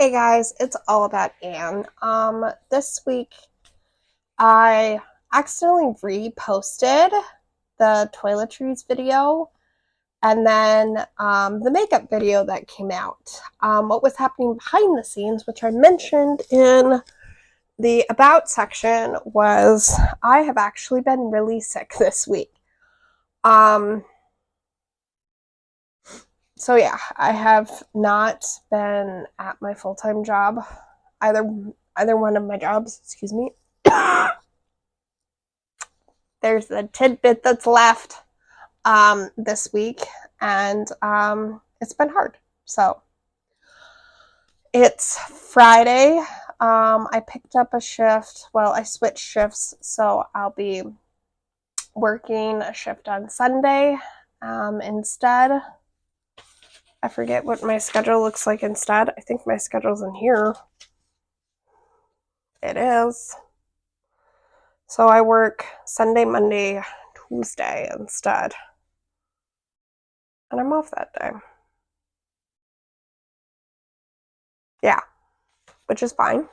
Hey guys, it's all about Anne. This week I accidentally reposted the toiletries video and then the makeup video that came out. What was happening behind the scenes, which I mentioned in the about section, was I have actually been really sick this week. So yeah, I have not been at my full-time job, either one of my jobs, excuse me. There's a tidbit that's left this week, and it's been hard. So it's Friday. I picked up a shift. Well, I switched shifts, so I'll be working a shift on Sunday instead. I forget what my schedule looks like instead. I think my schedule's in here. It is. So I work Sunday, Monday, Tuesday instead. And I'm off that day. Yeah, which is fine.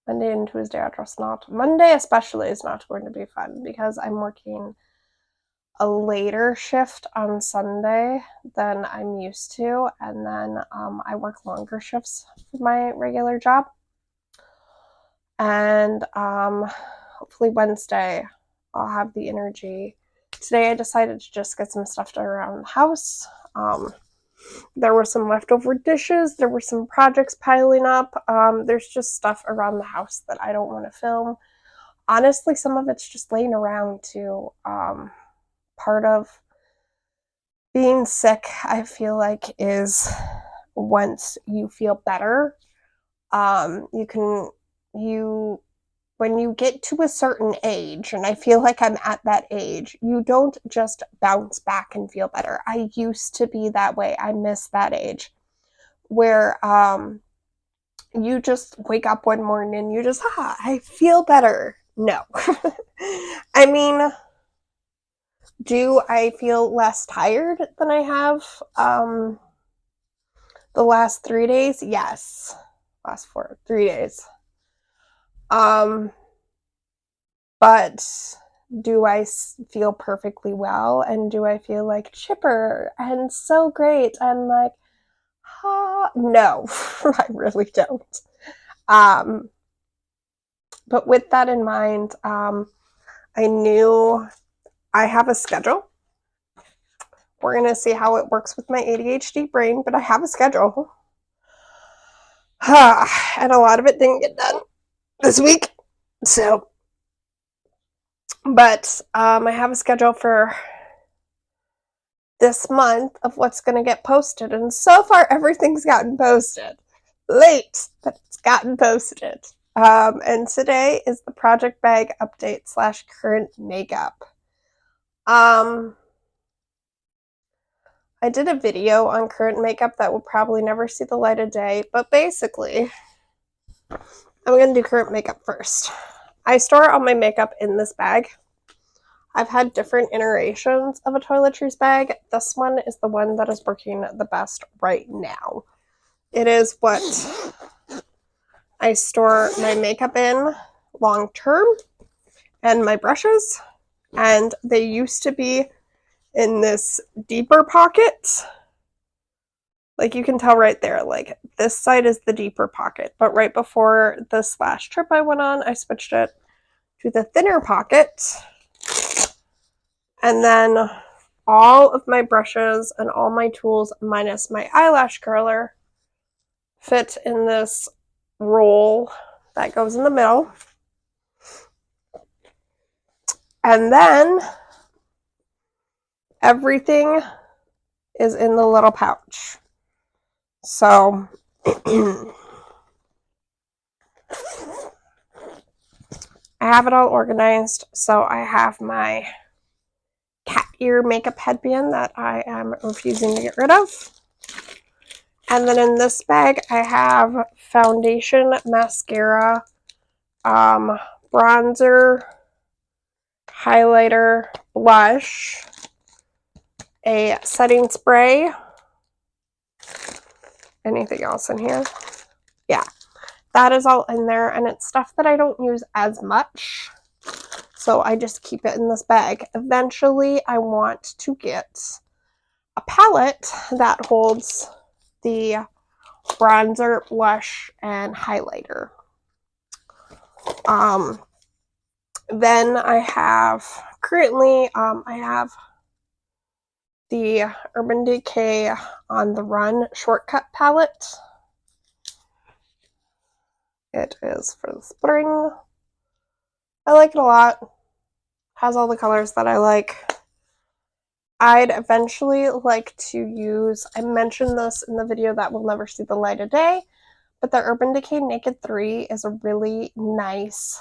Monday and Tuesday are just not. Monday especially is not going to be fun because I'm working a later shift on Sunday than I'm used to, and then I work longer shifts for my regular job. And hopefully Wednesday I'll have the energy. Today I decided to just get some stuff done around the house. There were some leftover dishes. There were some projects piling up. There's just stuff around the house that I don't want to film. Honestly, some of it's just laying around too. Part of being sick, I feel like, is once you feel better, when you get to a certain age, and I feel like I'm at that age, you don't just bounce back and feel better. I used to be that way. I miss that age where you just wake up one morning and you just, I feel better. No. I mean, do I feel less tired than I have the last 3 days? Yes. Last 3 days. But do I feel perfectly well, and do I feel like chipper and so great and like, no, I really don't. But with that in mind, I knew I have a schedule. We're going to see how it works with my ADHD brain, but I have a schedule. And a lot of it didn't get done this week. So, but I have a schedule for this month of what's going to get posted. And so far, everything's gotten posted. Late, but it's gotten posted. And today is the project bag update / current makeup. I did a video on current makeup that will probably never see the light of day, but basically, I'm going to do current makeup first. I store all my makeup in this bag. I've had different iterations of a toiletries bag. This one is the one that is working the best right now. It is what I store my makeup in long term and my brushes, and they used to be in this deeper pocket. Like you can tell right there, like this side is the deeper pocket, but right before this last trip I went on, I switched it to the thinner pocket. And then all of my brushes and all my tools, minus my eyelash curler, fit in this roll that goes in the middle. And then everything is in the little pouch. So I have it all organized. So I have my cat ear makeup headband that I am refusing to get rid of. And then in this bag, I have foundation, mascara, bronzer, highlighter, blush, a setting spray. Anything else in here? Yeah, that is all in there, and it's stuff that I don't use as much, so I just keep it in this bag. Eventually, I want to get a palette that holds the bronzer, blush, and highlighter. Then I have, currently, I have the Urban Decay On the Run Shortcut palette. It is for the spring. I like it a lot. Has all the colors that I like. I'd eventually like to use, I mentioned this in the video that will never see the light of day, but the Urban Decay Naked 3 is a really nice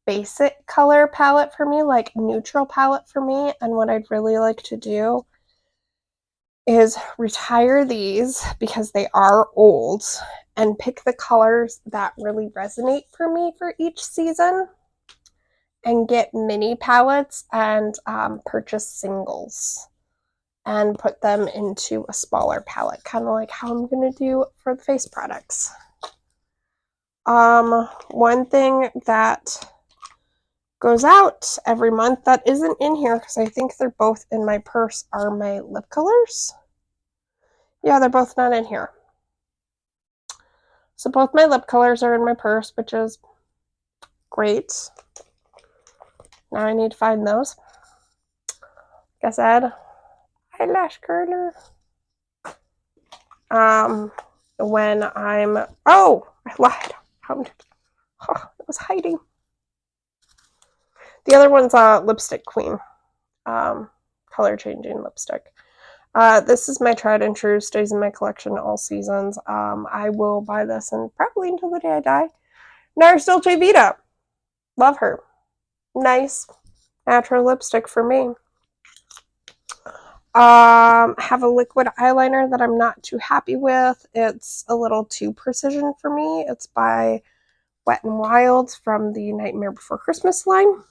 basic color palette for me, like neutral palette for me. And what I'd really like to do is retire these because they are old and pick the colors that really resonate for me for each season and get mini palettes and purchase singles and put them into a smaller palette, kind of like how I'm going to do for the face products. One thing that goes out every month that isn't in here, because I think they're both in my purse, are my lip colors. Yeah, they're both not in here. So both my lip colors are in my purse, which is great. Now I need to find those. Like I said, eyelash curler. When I'm, oh, I lied. It was hiding. The other one's Lipstick Queen, color changing lipstick. This is my tried and true, stays in my collection all seasons. I will buy this and probably until the day I die. Nars Dolce Vita. Love her. Nice natural lipstick for me. Have a liquid eyeliner that I'm not too happy with. It's a little too precision for me. It's by Wet n Wild from the Nightmare Before Christmas line.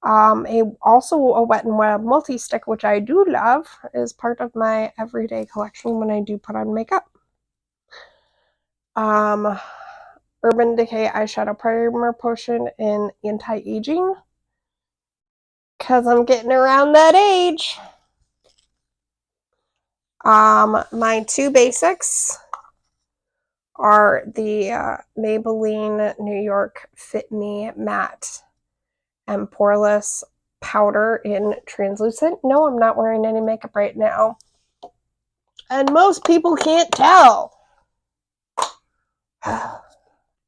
Also a Wet n Wild multi-stick, which I do love, is part of my everyday collection when I do put on makeup. Urban Decay Eyeshadow Primer Potion in Anti-Aging, because I'm getting around that age. My two basics are the Maybelline New York Fit Me Matte and Poreless Powder in Translucent. No, I'm not wearing any makeup right now. And most people can't tell.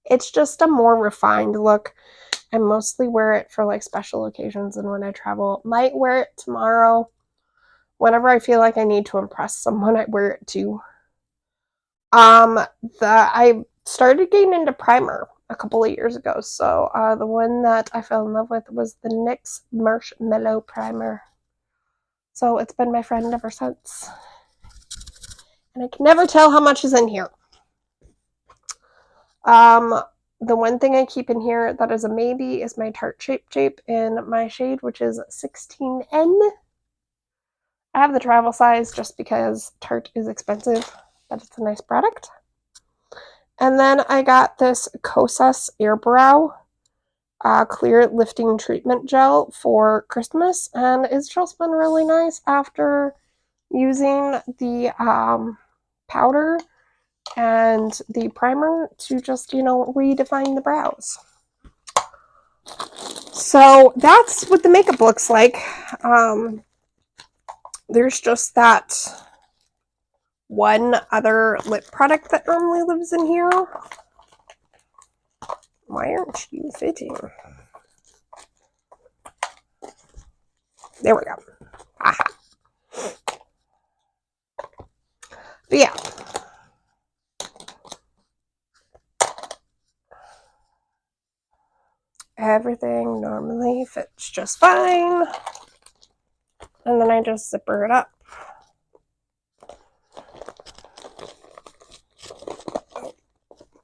It's just a more refined look. I mostly wear it for like special occasions and when I travel. Might wear it tomorrow. Whenever I feel like I need to impress someone, I wear it too. I started getting into primer a couple of years ago, so the one that I fell in love with was the NYX Marshmallow Primer. So it's been my friend ever since. And I can never tell how much is in here. The one thing I keep in here that is a maybe is my Tarte Shape Tape in my shade, which is 16N. I have the travel size just because Tarte is expensive, but it's a nice product. And then I got this Kosas Airbrow Clear Lifting Treatment Gel for Christmas, and it's just been really nice after using the powder and the primer to just, redefine the brows. So that's what the makeup looks like. There's just that one other lip product that normally lives in here. Why aren't you fitting? There we go. Aha. But yeah. Everything normally fits just fine. And then I just zipper it up.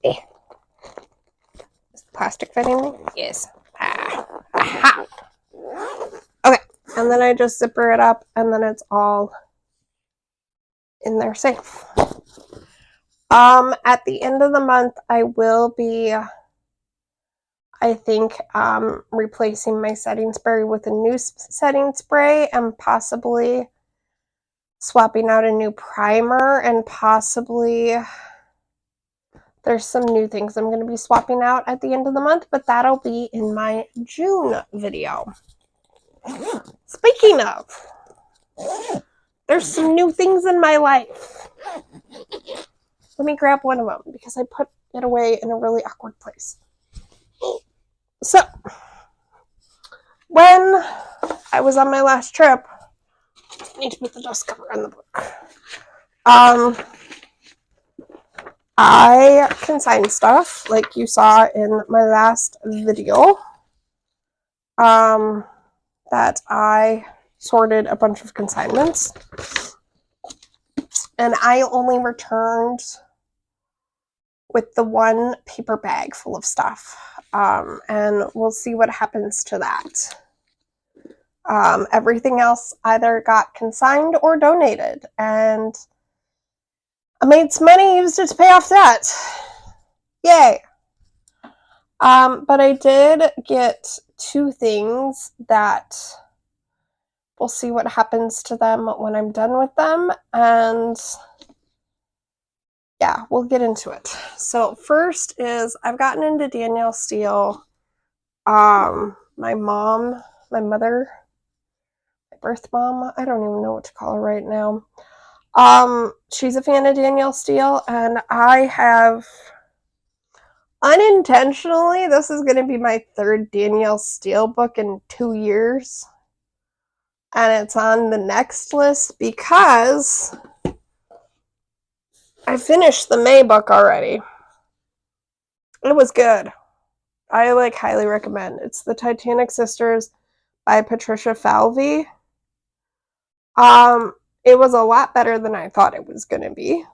Is the plastic fitting? Yes. Aha. Okay, and and then I just zipper it up, and then it's all in there safe. At the end of the month, I will be, I think, replacing my setting spray with a new setting spray, and possibly swapping out a new primer, and possibly there's some new things I'm going to be swapping out at the end of the month, but that'll be in my June video. Speaking of, there's some new things in my life. Let me grab one of them because I put it away in a really awkward place. So, when I was on my last trip, I need to put the dust cover on the book. I consigned stuff, like you saw in my last video, that I sorted a bunch of consignments, and I only returned with the one paper bag full of stuff, and we'll see what happens to that. Everything else either got consigned or donated, and I made some money, used it to pay off debt. Yay! But I did get two things that we'll see what happens to them when I'm done with them, and yeah, we'll get into it. So first is I've gotten into Danielle Steel. My mom, my mother, my birth mom, I don't even know what to call her right now. She's a fan of Danielle Steel, and I have unintentionally, this is going to be my third Danielle Steel book in 2 years. And it's on the next list because I finished the May book already. It was good. I highly recommend. It's The Titanic Sisters by Patricia Falvey. It was a lot better than I thought it was going to be.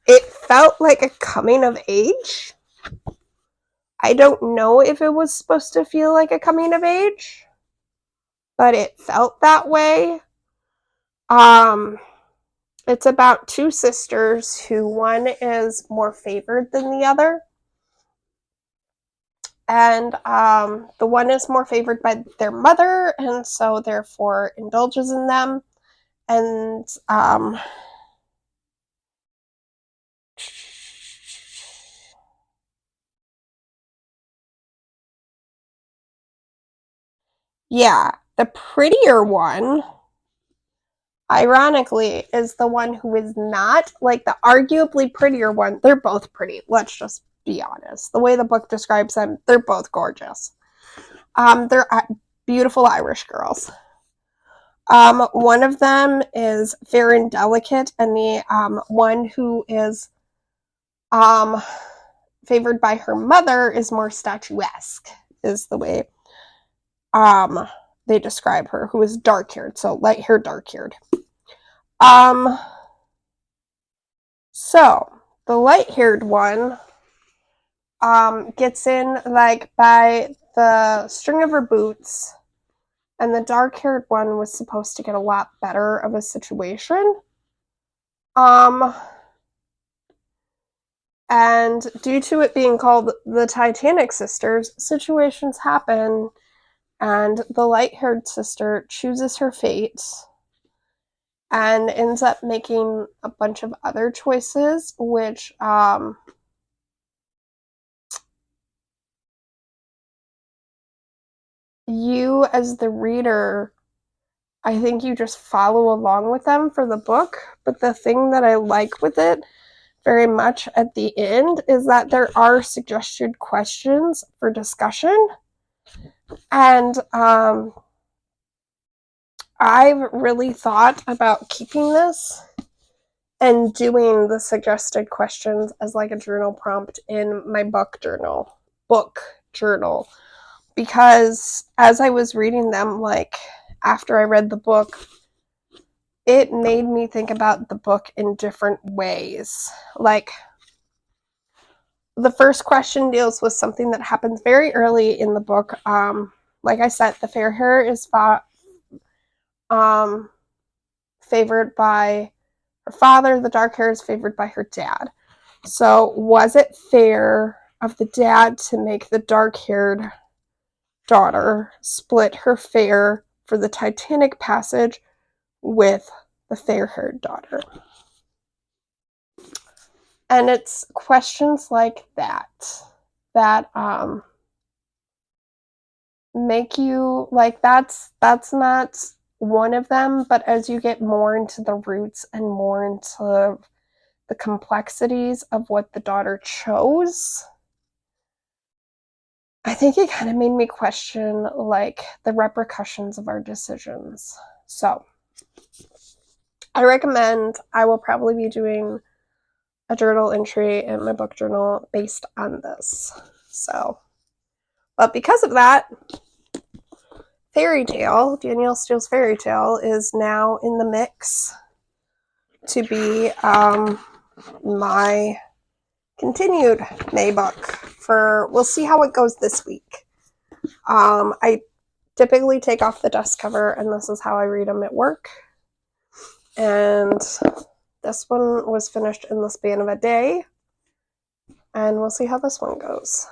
It felt like a coming of age. I don't know if it was supposed to feel like a coming of age, but it felt that way. It's about two sisters who one is more favored than the other. And the one is more favored by their mother, and so therefore indulges in them. And yeah, the prettier one, ironically, is the one who is not, the arguably prettier one. They're both pretty, let's just be honest. The way the book describes them, they're both gorgeous. They're beautiful Irish girls. One of them is fair and delicate, and the one who is favored by her mother is more statuesque, is the way they describe her, who is dark-haired, so light-haired, dark-haired. So the light-haired one gets in by the string of her boots, and the dark-haired one was supposed to get a lot better of a situation. And due to it being called the Titanic Sisters, situations happen, and the light-haired sister chooses her fate and ends up making a bunch of other choices, which you as the reader, I think you just follow along with them for the book. But the thing that I like with it very much at the end is that there are suggested questions for discussion. And I've really thought about keeping this and doing the suggested questions as a journal prompt in my book journal, because as I was reading them, after I read the book, it made me think about the book in different ways. The first question deals with something that happens very early in the book, like I said, the fair hair is favored by her father. The dark hair is favored by her dad. So was it fair of the dad to make the dark-haired daughter split her fare for the Titanic passage with the fair-haired daughter? And it's questions like that make you, like, that's not one of them, but as you get more into the roots and more into the complexities of what the daughter chose, I think it kind of made me question, like, the repercussions of our decisions. So I will probably be doing a journal entry in my book journal based on this. So, but because of that, Fairy Tale, Danielle Steele's Fairy Tale, is now in the mix to be my continued May book. We'll see how it goes this week. I typically take off the dust cover, and this is how I read them at work. And this one was finished in the span of a day, and we'll see how this one goes.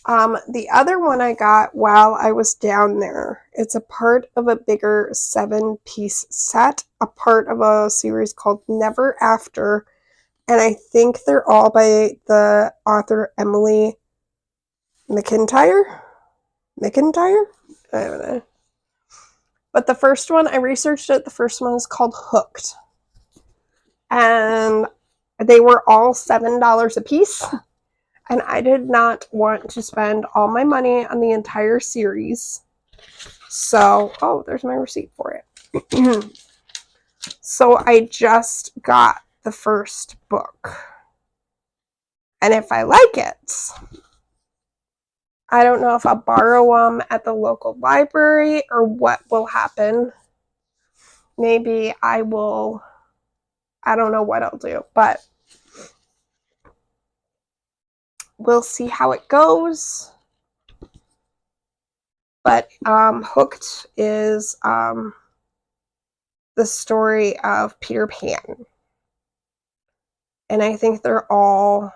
The other one I got while I was down there, it's a part of a bigger 7-piece set, a part of a series called Never After, and I think they're all by the author Emily McIntyre? I don't know. But the first one, I researched it, the first one is called Hooked. And they were all $7 a piece. And I did not want to spend all my money on the entire series. So, oh, there's my receipt for it. So I just got the first book. And if I like it, I don't know if I'll borrow them at the local library or what will happen. Maybe I don't know what I'll do, but we'll see how it goes. But Hooked is the story of Peter Pan. And I think they're all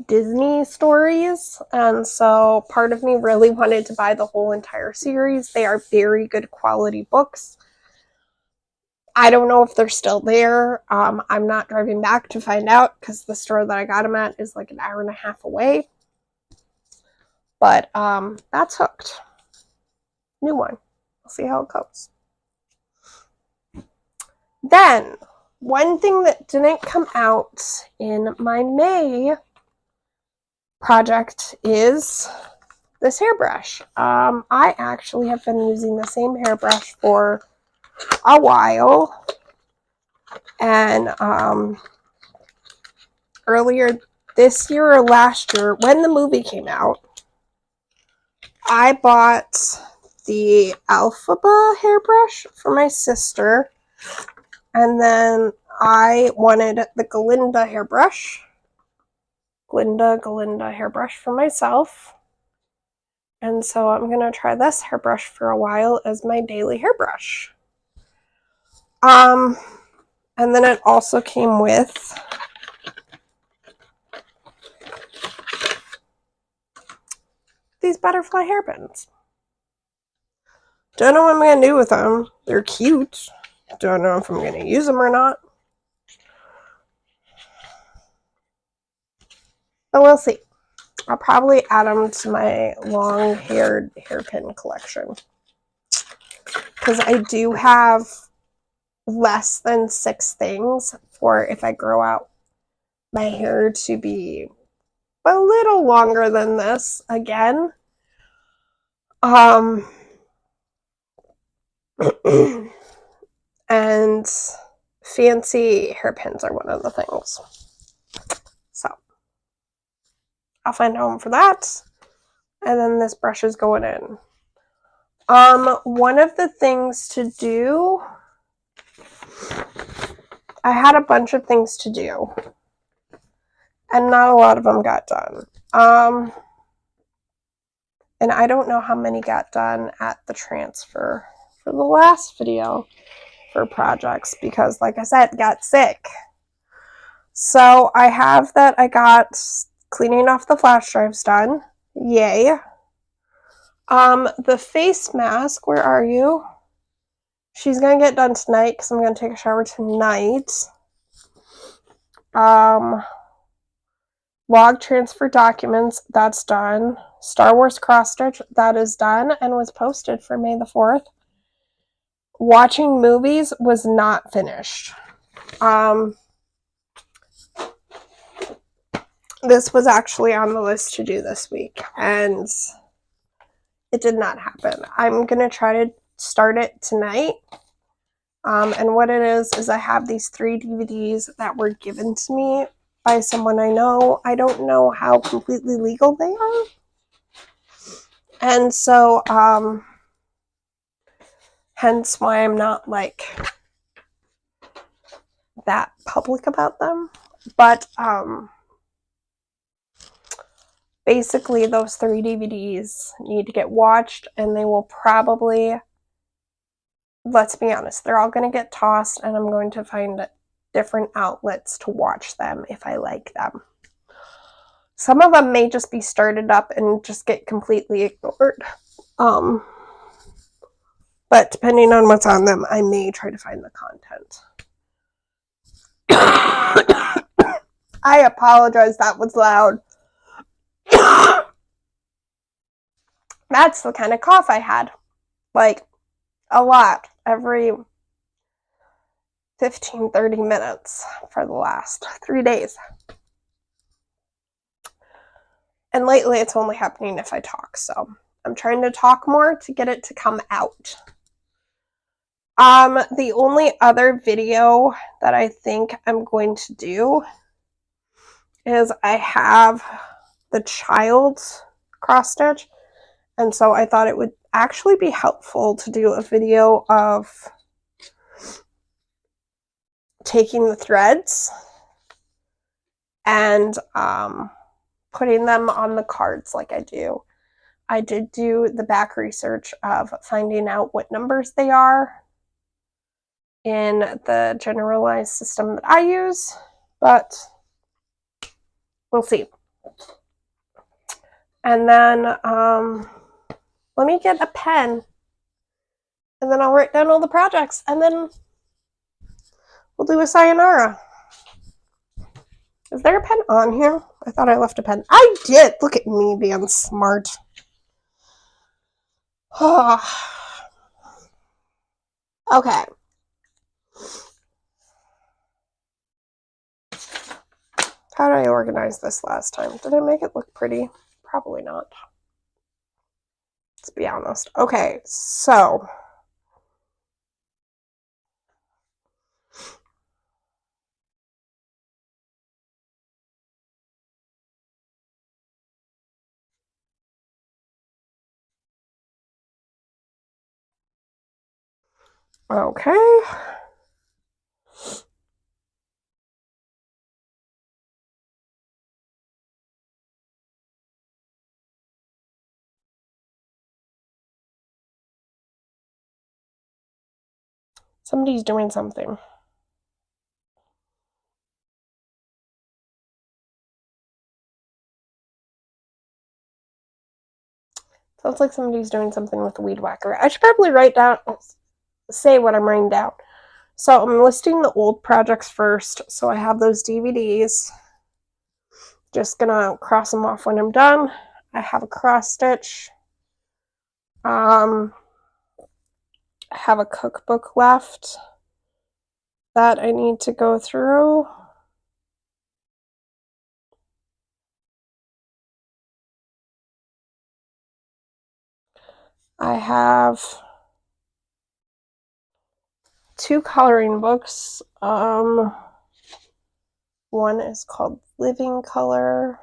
Disney stories. And so part of me really wanted to buy the whole entire series. They are very good quality books. I don't know if they're still there. I'm not driving back to find out because the store that I got them at is like an hour and a half away. But that's Hooked. New one. We'll see how it goes. Then, one thing that didn't come out in my May project is this hairbrush. I actually have been using the same hairbrush for a while. And earlier this year or last year, when the movie came out, I bought the Alphaba hairbrush for my sister, and then I wanted the Glinda hairbrush for myself, and so I'm going to try this hairbrush for a while as my daily hairbrush. And then it also came with these butterfly hairpins. Don't know what I'm going to do with them. They're cute. Don't know if I'm going to use them or not. But we'll see. I'll probably add them to my long-haired hairpin collection. Because I do have less than 6 things for if I grow out my hair to be a little longer than this again. And fancy hairpins are one of the things. So I'll find a home for that. And then this brush is going in. One of the things to do, I had a bunch of things to do, and not a lot of them got done. And I don't know how many got done at the transfer for the last video for projects because, like I said, got sick. So I have that I got cleaning off the flash drives done. Yay. The face mask, where are you? She's going to get done tonight because I'm going to take a shower tonight. Log transfer documents, that's done. Star Wars cross stitch, that is done and was posted for May the 4th. Watching movies was not finished. This was actually on the list to do this week, and it did not happen. I'm going to try to start it tonight. And what it is I have these 3 DVDs that were given to me by someone I know. I don't know how completely legal they are. And so, hence why I'm not, like, that public about them. But, basically, those 3 DVDs need to get watched, and they will probably, let's be honest, they're all going to get tossed, and I'm going to find different outlets to watch them if I like them. Some of them may just be started up and just get completely ignored. But depending on what's on them, I may try to find the content. I apologize, that was loud. That's the kind of cough I had. Like, a lot. Every 15-30 minutes for the last 3 days. And lately it's only happening if I talk, so I'm trying to talk more to get it to come out. The only other video that I think I'm going to do is I have the child's cross stitch, and so I thought it would actually be helpful to do a video of taking the threads and putting them on the cards like I do. I did do the back research of finding out what numbers they are in the generalized system that I use, but we'll see. And then let me get a pen, and then I'll write down all the projects, and then we'll do a sayonara. Is there a pen on here? I thought I left a pen. I did! Look at me being smart. Okay. How did I organize this last time? Did I make it look pretty? Probably not. Let's be honest. Okay, so okay. Somebody's doing something. Sounds like somebody's doing something with the weed whacker. I should probably write down, say what I'm writing down. So I'm listing the old projects first. So I have those DVDs. Just gonna cross them off when I'm done. I have a cross stitch. I have a cookbook left that I need to go through. I have 2 coloring books. One is called Living Color.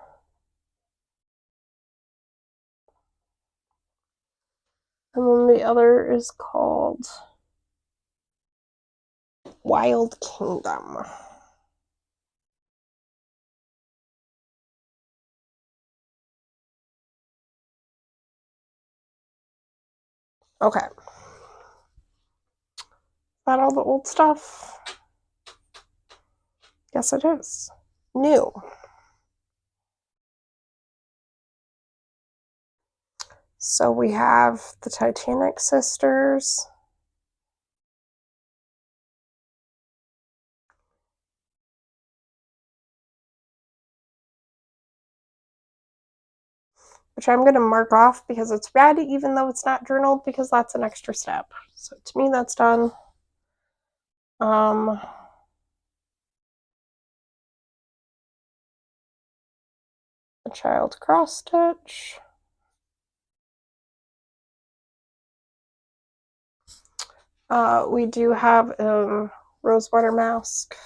And then the other is called Wild Kingdom. Okay. Is that all the old stuff? Yes, it is. New. So we have the Titanic Sisters. Which I'm going to mark off because it's red, even though it's not journaled, because that's an extra step. So to me, that's done. A child cross stitch. We do have rosewater mask.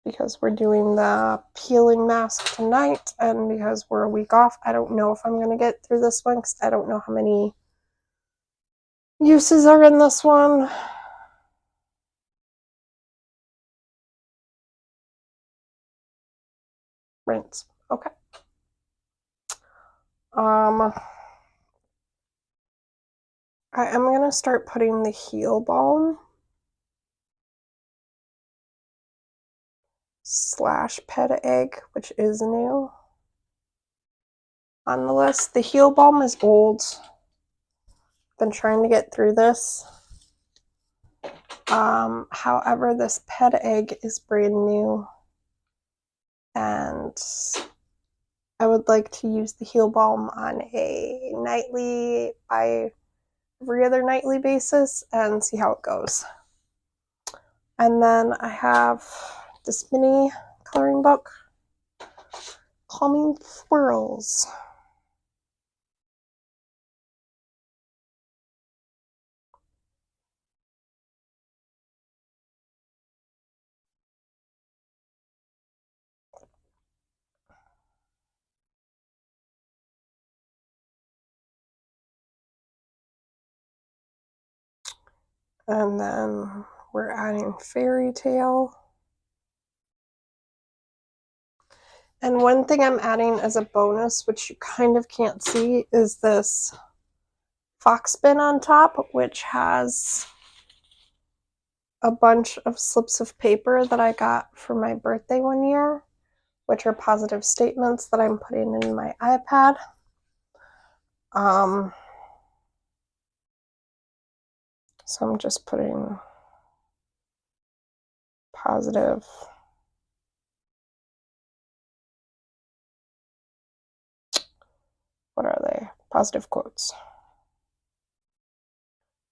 Because we're doing the peeling mask tonight, and because we're a week off, I don't know if I'm going to get through this one because I don't know how many uses are in this one. Rinse. Okay. I am going to start putting the heel balm / pet egg, which is new, on the list. The heel balm is old. Been trying to get through this. However, this pet egg is brand new, and I would like to use the heel balm on a nightly, by every other nightly basis, and see how it goes. And then I have this mini coloring book, Calming Swirls. And then we're adding Fairy Tale. And one thing I'm adding as a bonus, which you kind of can't see, is this fox bin on top, which has a bunch of slips of paper that I got for my birthday one year, which are positive statements that I'm putting in my iPad. So I'm just putting positive. What are they? Positive quotes.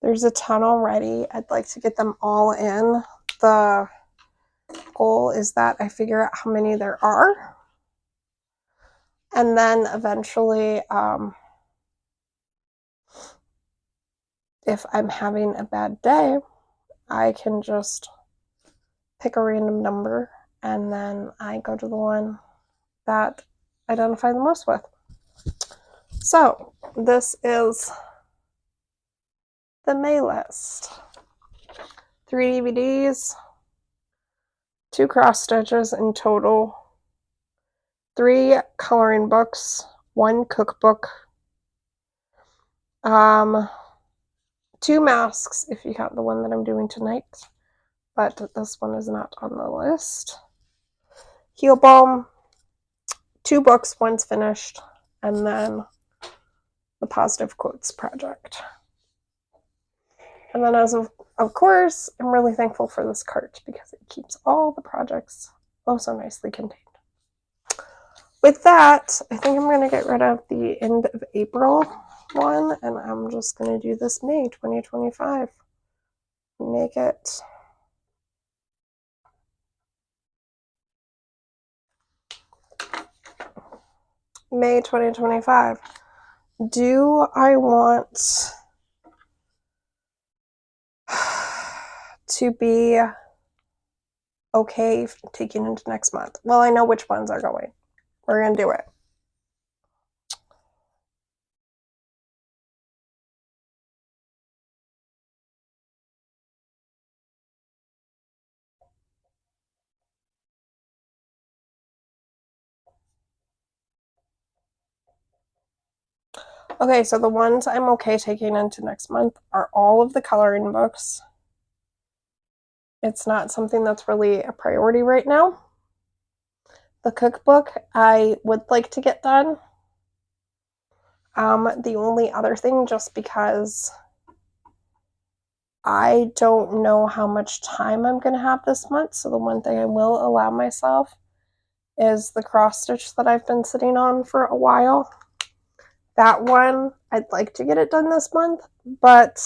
There's a ton already. I'd like to get them all in. The goal is that I figure out how many there are. And then eventually, if I'm having a bad day, I can just pick a random number and then I go to the one that I identify the most with. So this is the May list. 3 DVDs, 2 cross stitches in total, 3 coloring books, 1 cookbook, 2 masks if you count the one that I'm doing tonight, but this one is not on the list. Heel balm, 2 books, one's finished, and then the positive quotes project. And then as of course, I'm really thankful for this cart because it keeps all the projects oh so nicely contained. With that, I think I'm going to get rid of the end of April one, and I'm just going to do this May 2025. Make it May 2025. Do I want to be okay taking into next month? Well, I know which ones are going. We're going to do it. Okay, so the ones I'm okay taking into next month are all of the coloring books. It's not something that's really a priority right now. The cookbook I would like to get done. The only other thing, just because I don't know how much time I'm going to have this month, so the one thing I will allow myself is the cross stitch that I've been sitting on for a while. That one, I'd like to get it done this month, but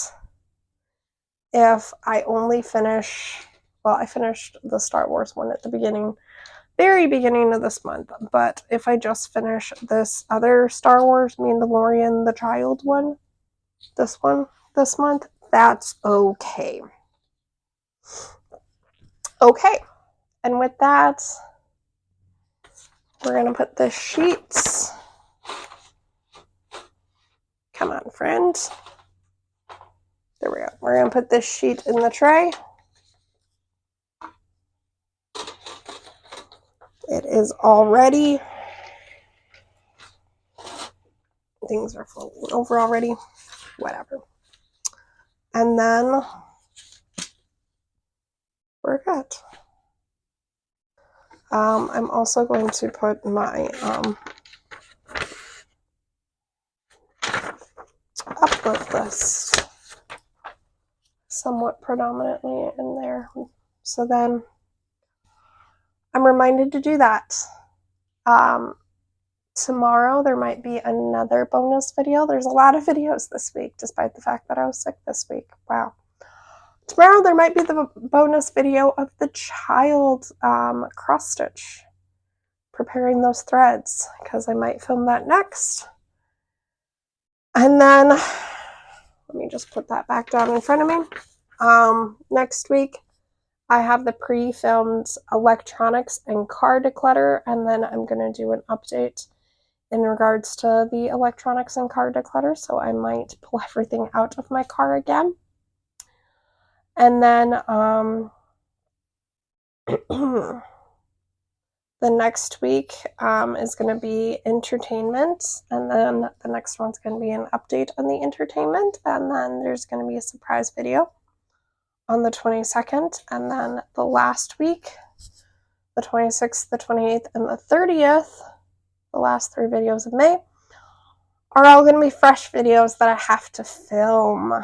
if I only finish, well, I finished the Star Wars one at the beginning, very beginning of this month, but if I just finish this other Star Wars Mandalorian the Child one, this month, that's okay. Okay, and with that, we're going to put the sheets. Come on, friend. There we go. We're going to put this sheet in the tray. It is all ready. Things are floating over already. Whatever. And then we're good. I'm also going to put my upload list somewhat predominantly in there. So then I'm reminded to do that. Tomorrow there might be another bonus video. There's a lot of videos this week, despite the fact that I was sick this week. Wow. Tomorrow there might be the bonus video of the child cross stitch, preparing those threads, because I might film that next. And then let me just put that back down in front of me. Next week I have the pre-filmed electronics and car declutter, and then I'm going to do an update in regards to the electronics and car declutter, so I might pull everything out of my car again. And then the next week is going to be entertainment, and then the next one's going to be an update on the entertainment, and then there's going to be a surprise video on the 22nd, and then the last week, the 26th, the 28th, and the 30th, the last 3 videos of May, are all going to be fresh videos that I have to film.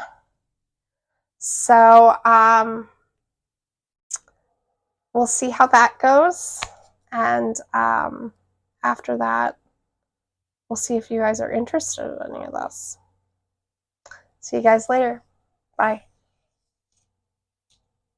So we'll see how that goes, and after that we'll see if you guys are interested in any of this. See you guys later. Bye.